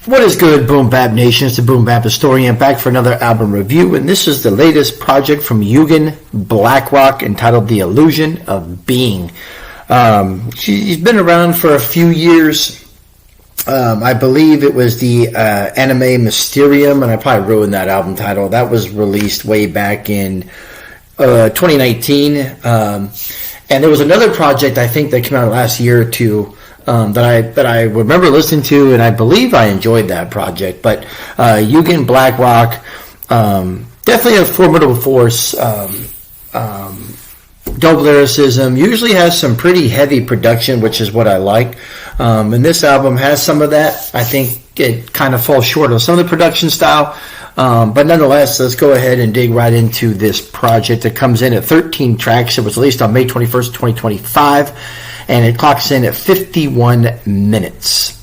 What is good, Boom Bap Nation? It's the Boom-BapHistorian back for another album review, and this is the latest project from Yugen Blakrok entitled The Illusion of Being. He's been around for a few years. I believe it was the anime Mysterium, and I probably ruined that album title. That was released way back in 2019. And there was another project I think that came out last year or two that I remember listening to, and I believe I enjoyed that project. But Yugen Blakrok, definitely a formidable force. Dope lyricism, usually has some pretty heavy production, which is what I like. And this album has some of that. I think it kind of falls short on some of the production style. But nonetheless, let's go ahead and dig right into this project. It comes in at 13 tracks. It was released on May 21st, 2025, and it clocks in at 51 minutes.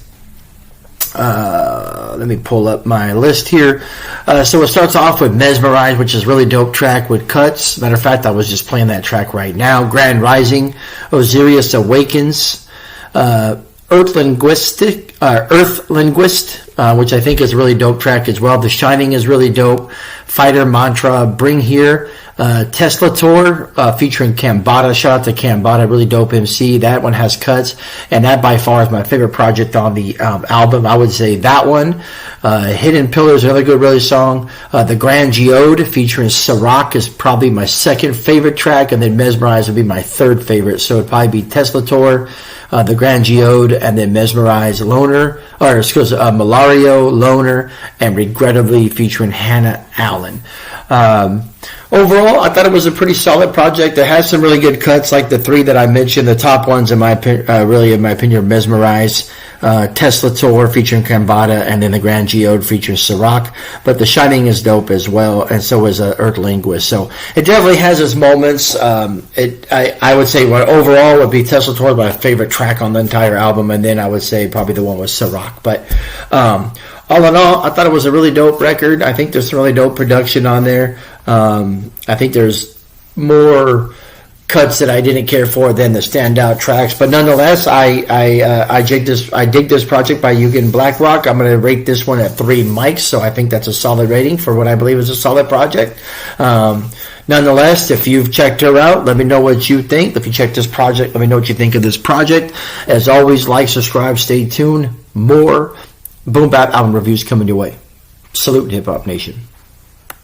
Let me pull up my list here. So it starts off with Mesmerize, which is a really dope track with cuts. Matter of fact, I was just playing that track right now. Grand Rising, Osiris Awakens, Earth Linguist, which I think is a really dope track as well. The Shining is really dope. Fighter Mantra, Bring Here, Tesla Tour, featuring Kambata. Shout out to Kambata, really dope MC. That one has cuts, and that by far is my favorite project on the album. I would say that one. Hidden Pillars, another good really song. The Grand Geode featuring Sirach is probably my second favorite track, and then Mesmerize would be my third favorite. So it'd probably be Tesla Tour, the Grand Geode, and then Mesmerize, Malario, Loner, and Regrettably featuring Hannah Allen. Overall, I thought it was a pretty solid project. It has some really good cuts, like the three that I mentioned. The top ones, in my opinion, Mesmerize, Tesla Tour featuring Kambata, and then the Grand Geode featuring Sirach. But The Shining is dope as well, and so is Earth Linguist. So it definitely has its moments. I would say overall would be Tesla Tour, my favorite track on the entire album, and then I would say probably the one with Sirach. But all in all, I thought it was a really dope record. I think there's some really dope production on there. I think there's more cuts that I didn't care for than the standout tracks, but nonetheless, I dig this project by Yugen Blakrok. I'm going to rate this one at 3 mics, so I think that's a solid rating for what I believe is a solid project. Nonetheless, if you've checked her out, let me know what you think. If you checked this project, let me know what you think of this project. As always, like, subscribe, stay tuned. More Boom Bap album reviews coming your way. Salute, Hip Hop Nation.